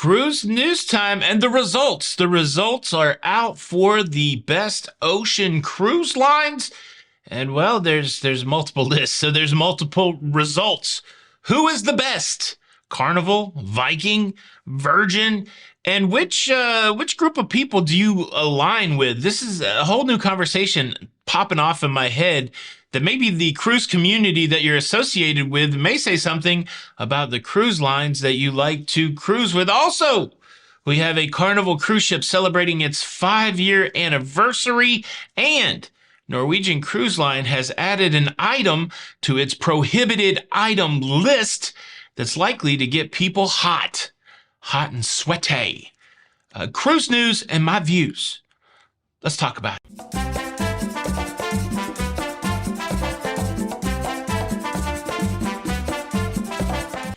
Cruise news time and the results. The results are out for the best ocean cruise lines. And well, there's multiple lists, so there's multiple results. Who is the best? Carnival, Viking, Virgin, and which group of people do you align with? This is a whole new conversation popping off in my head that maybe the cruise community that you're associated with may say something about the cruise lines that you like to cruise with. Also, we have a Carnival cruise ship celebrating its 5-year anniversary, and Norwegian Cruise Line has added an item to its prohibited item list that's likely to get people hot and sweaty. Cruise news and my views. Let's talk about it.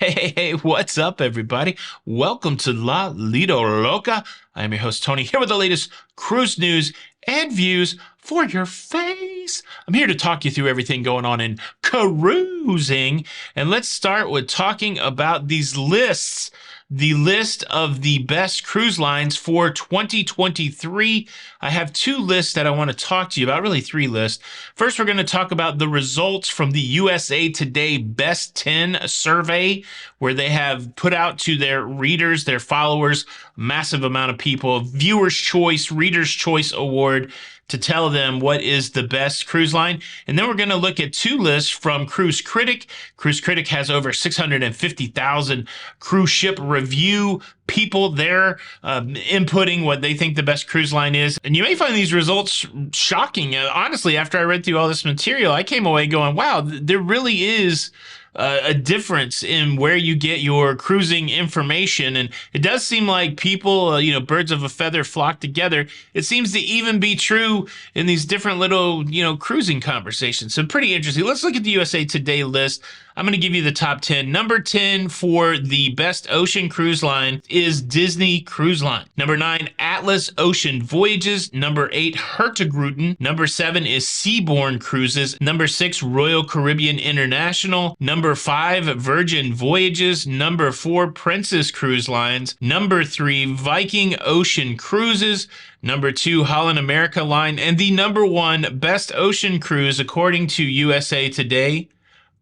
Hey, what's up, everybody? Welcome to Lido, Loca. I am your host, Tony, here with the latest cruise news and views for your face. I'm here to talk you through everything going on in cruising. And let's start with talking about these lists. The list of the best cruise lines for 2023. I have two lists that I want to talk to you about, really three lists. First, we're going to talk about the results from the USA Today Best 10 survey, where they have put out to their readers, their followers, massive amount of people, Viewer's Choice, Reader's Choice Award, to tell them what is the best cruise line. And then we're going to look at two lists from Cruise Critic. Cruise Critic has over 650,000 cruise ship review people there inputting what they think the best cruise line is. And you may find these results shocking. Honestly, after I read through all this material, I came away going, wow, there really is a difference in where you get your cruising information. And it does seem like people, birds of a feather flock together. It seems to even be true in these different little, cruising conversations. So pretty interesting. Let's look at the USA Today list. I'm going to give you the top 10. Number 10 for the best ocean cruise line is Disney Cruise Line. Number 9, Atlas Ocean Voyages. Number 8, Hurtigruten. Number 7 is Seabourn Cruises. Number 6, Royal Caribbean International. Number 5, Virgin Voyages. Number 4, Princess Cruise Lines. Number 3, Viking Ocean Cruises. Number 2, Holland America Line. And the number 1 best ocean cruise, according to USA Today,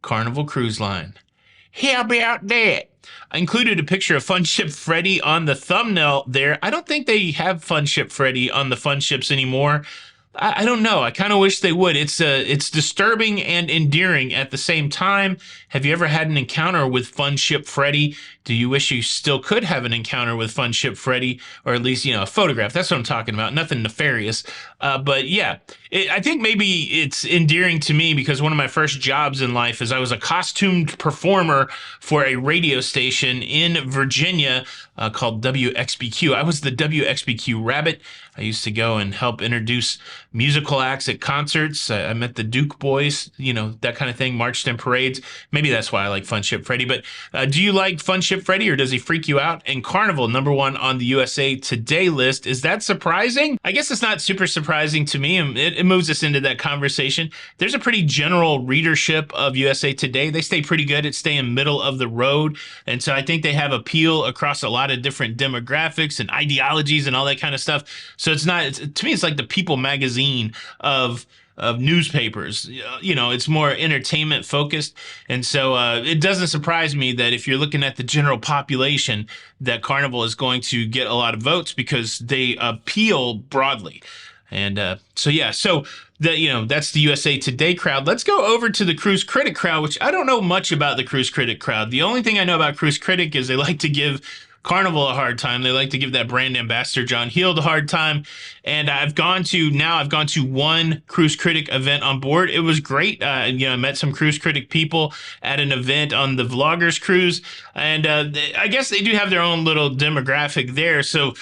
Carnival Cruise Line. How about that? I included a picture of Fun Ship Freddy on the thumbnail there. I don't think they have Fun Ship Freddy on the fun ships anymore. I don't know. I kind of wish they would. It's disturbing and endearing at the same time. Have you ever had an encounter with Fun Ship Freddy? Do you wish you still could have an encounter with Fun Ship Freddy, or at least, a photograph? That's what I'm talking about. Nothing nefarious. But yeah, I think maybe it's endearing to me because one of my first jobs in life is I was a costumed performer for a radio station in Virginia called WXBQ. I was the WXBQ Rabbit. I used to go and help introduce musical acts at concerts. I met the Duke Boys, that kind of thing, marched in parades. Maybe that's why I like Fun Ship Freddy. But do you like Fun Ship Freddy, or does he freak you out? And Carnival, number 1 on the USA Today list. Is that surprising? I guess it's not super surprising to me. It moves us into that conversation. There's a pretty general readership of USA Today. They stay pretty good at staying middle of the road. And so I think they have appeal across a lot of different demographics and ideologies and all that kind of stuff. So to me, it's like the People magazine of newspapers. It's more entertainment focused. And so it doesn't surprise me that if you're looking at the general population, that Carnival is going to get a lot of votes because they appeal broadly. And so that's the USA Today crowd. Let's go over to the Cruise Critic crowd, which I don't know much about the Cruise Critic crowd. The only thing I know about Cruise Critic is they like to give Carnival a hard time. They like to give that brand ambassador John Heald a hard time. And I've gone to one Cruise Critic event on board. It was great. I met some Cruise Critic people at an event on the Vloggers Cruise. And I guess they do have their own little demographic there. So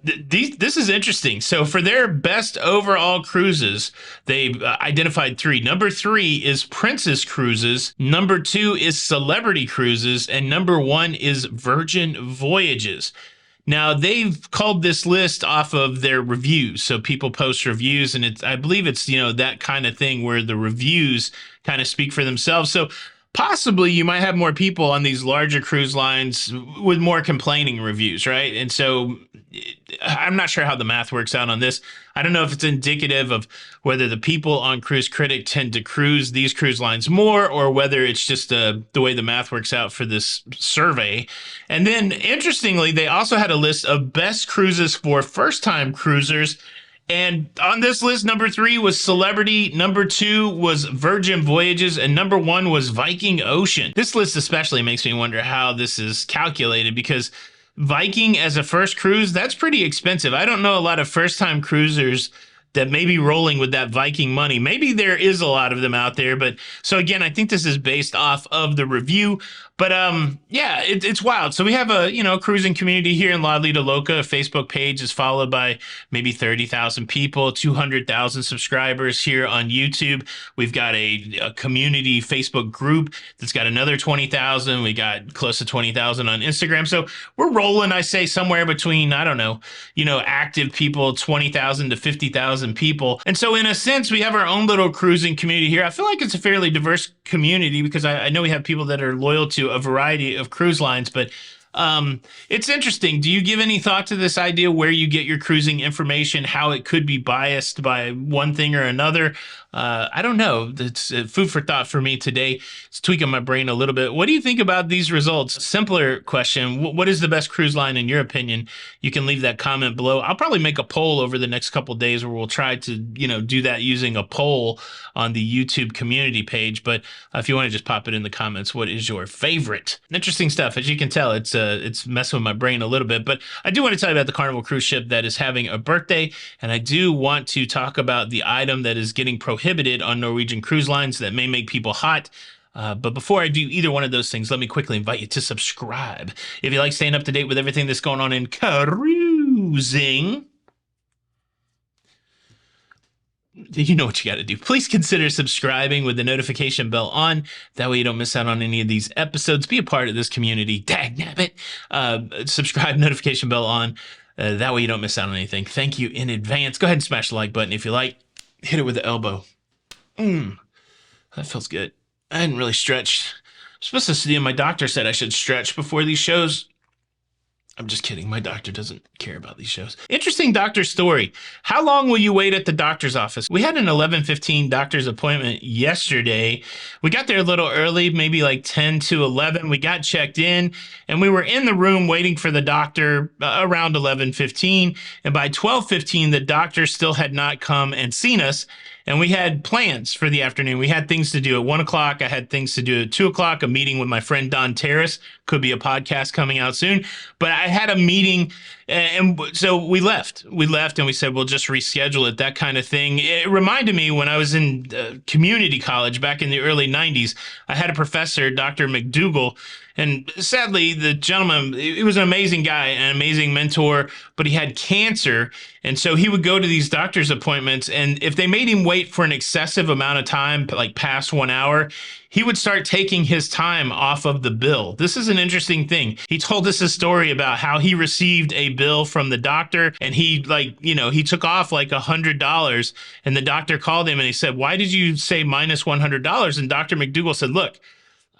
this is interesting. So for their best overall cruises, they've identified 3. Number 3 is Princess Cruises. Number 2 is Celebrity Cruises. And number 1 is Virgin Voyages. Now, they've called this list off of their reviews. So people post reviews, and I believe it's, that kind of thing where the reviews kind of speak for themselves. So possibly you might have more people on these larger cruise lines with more complaining reviews, right? And so I'm not sure how the math works out on this. I don't know if it's indicative of whether the people on Cruise Critic tend to cruise these cruise lines more, or whether it's just the way the math works out for this survey. And then, interestingly, they also had a list of best cruises for first-time cruisers. And on this list, number 3 was Celebrity, number 2 was Virgin Voyages, and number 1 was Viking Ocean. This list especially makes me wonder how this is calculated, because Viking as a first cruise, that's pretty expensive. I don't know a lot of first-time cruisers that may be rolling with that Viking money. Maybe there is a lot of them out there, but so again, I think this is based off of the review. But yeah, it's wild. So we have a cruising community here in Lido, Loca. A Facebook page is followed by maybe 30,000 people, 200,000 subscribers here on YouTube. We've got a community Facebook group that's got another 20,000. We got close to 20,000 on Instagram. So we're rolling, I say, somewhere between, I don't know, active people, 20,000 to 50,000 people. And so in a sense, we have our own little cruising community here. I feel like it's a fairly diverse community, because I know we have people that are loyal to a variety of cruise lines, but it's interesting. Do you give any thought to this idea where you get your cruising information, how it could be biased by one thing or another? I don't know. It's food for thought for me today. It's tweaking my brain a little bit. What do you think about these results? Simpler question. What is the best cruise line in your opinion? You can leave that comment below. I'll probably make a poll over the next couple of days where we'll try to, do that using a poll on the YouTube community page. But if you want to just pop it in the comments, what is your favorite? Interesting stuff. As you can tell, it's messing with my brain a little bit. But I do want to tell you about the Carnival cruise ship that is having a birthday. And I do want to talk about the item that is getting prohibited on Norwegian cruise lines that may make people hot. But before I do either one of those things, let me quickly invite you to subscribe. If you like staying up to date with everything that's going on in cruising, you know what you got to do. Please consider subscribing with the notification bell on. That way you don't miss out on any of these episodes. Be a part of this community. Dagnabbit. Subscribe, notification bell on. That way you don't miss out on anything. Thank you in advance. Go ahead and smash the like button if you like. Hit it with the elbow. That feels good. I hadn't really stretched. I'm supposed to see, my doctor said I should stretch before these shows. I'm just kidding. My doctor doesn't care about these shows. Interesting doctor story. How long will you wait at the doctor's office? We had an 11:15 doctor's appointment yesterday. We got there a little early, maybe like 10 to 11. We got checked in, and we were in the room waiting for the doctor around 11:15. And by 12:15, the doctor still had not come and seen us. And we had plans for the afternoon. We had things to do at 1 o'clock. I had things to do at 2 o'clock, a meeting with my friend Don Terrace. Could be a podcast coming out soon. But I had a meeting, and so we left. We left, and we said, we'll just reschedule it, that kind of thing. It reminded me when I was in community college back in the early 90s, I had a professor, Dr. McDougall, and sadly, the gentleman, he was an amazing guy, an amazing mentor, but he had cancer. And so he would go to these doctor's appointments, and if they made him wait for an excessive amount of time, like past 1 hour, he would start taking his time off of the bill. This is an interesting thing. He told us a story about how he received a bill from the doctor, and he he took off like $100, and the doctor called him and he said, "Why did you say minus $100? And Dr. McDougall said, "Look,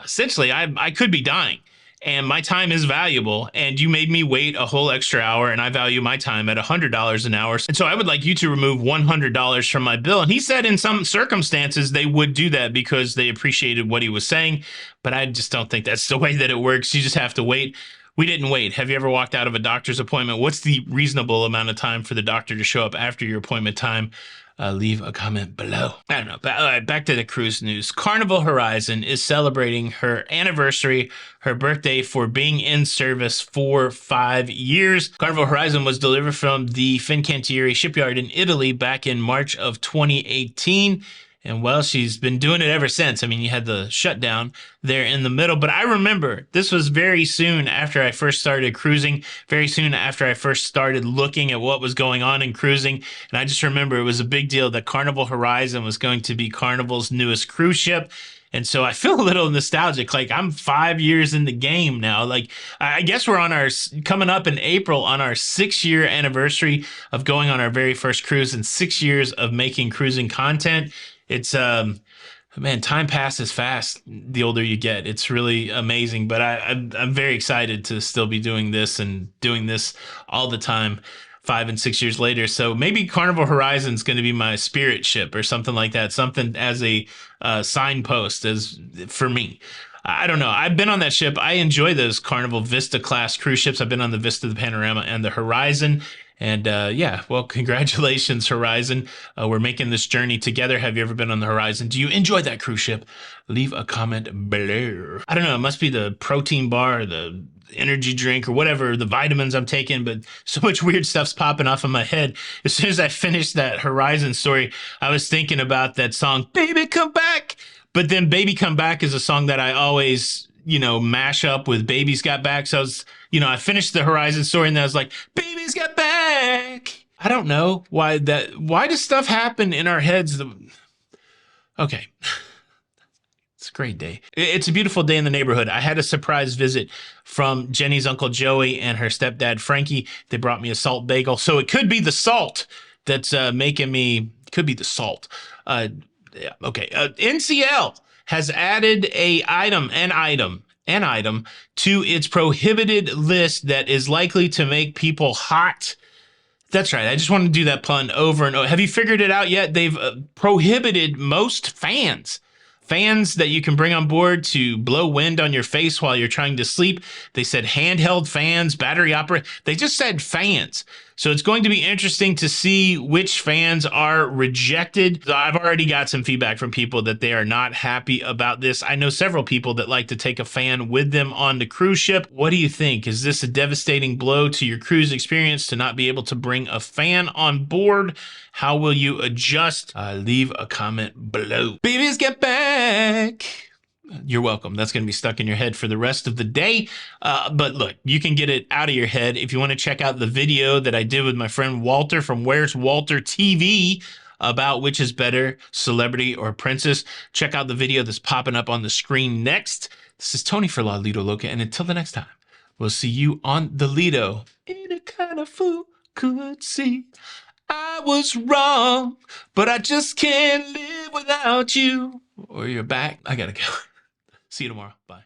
essentially, I could be dying, and my time is valuable, and you made me wait a whole extra hour, and I value my time at $100 an hour. And so I would like you to remove $100 from my bill." And he said in some circumstances they would do that because they appreciated what he was saying, but I just don't think that's the way that it works. You just have to wait. We didn't wait. Have you ever walked out of a doctor's appointment? What's the reasonable amount of time for the doctor to show up after your appointment time? Leave a comment below. I don't know. Back to the cruise news. Carnival Horizon is celebrating her anniversary, her birthday, for being in service for 5 years. Carnival Horizon was delivered from the Fincantieri shipyard in Italy back in March of 2018. And well, she's been doing it ever since. I mean, you had the shutdown there in the middle, but I remember this was very soon after I first started cruising, very soon after I first started looking at what was going on in cruising. And I just remember it was a big deal that Carnival Horizon was going to be Carnival's newest cruise ship. And so I feel a little nostalgic, like I'm 5 years in the game now. Like, I guess we're coming up in April on our 6-year anniversary of going on our very first cruise and 6 years of making cruising content. It's Man, time passes fast the older you get. It's really amazing, but I'm very excited to still be doing this and doing this all the time, 5 and 6 years later. So maybe Carnival Horizon's going to be my spirit ship or something like that, something as a signpost as for me. I don't know. I've been on that ship. I enjoy those Carnival Vista class cruise ships. I've been on the Vista, the Panorama, and the Horizon. And yeah, well, congratulations, Horizon. We're making this journey together. Have you ever been on the Horizon? Do you enjoy that cruise ship? Leave a comment below. I don't know. It must be the protein bar, the energy drink, or whatever, the vitamins I'm taking, but so much weird stuff's popping off in my head. As soon as I finished that Horizon story, I was thinking about that song, Baby Come Back. But then Baby Come Back is a song that I always, mash up with Baby's Got Back. So I was, I finished the Horizon story and then I was like, Baby's Got Back. I don't know why does stuff happen in our heads? Okay. It's a great day. It's a beautiful day in the neighborhood. I had a surprise visit from Jenny's Uncle Joey and her stepdad, Frankie. They brought me a salt bagel. So it could be the salt that's making me, could be the salt. Yeah, okay. NCL has added an item to its prohibited list that is likely to make people hot. That's right. I just want to do that pun over and over. Have you figured it out yet? They've prohibited most fans. Fans that you can bring on board to blow wind on your face while you're trying to sleep. They said handheld fans, battery operated. They just said fans. So it's going to be interesting to see which fans are rejected. I've already got some feedback from people that they are not happy about this. I know several people that like to take a fan with them on the cruise ship. What do you think? Is this a devastating blow to your cruise experience to not be able to bring a fan on board? How will you adjust? Leave a comment below. Babies get back. You're welcome. That's going to be stuck in your head for the rest of the day. But look, you can get it out of your head. If you want to check out the video that I did with my friend Walter from Where's Walter TV about which is better, celebrity or princess, check out the video that's popping up on the screen next. This is Tony for La Lido Loca, and until the next time, we'll see you on the Lido. Any kind of fool could see I was wrong, but I just can't live without you. Or you're back. I gotta go. See you tomorrow. Bye.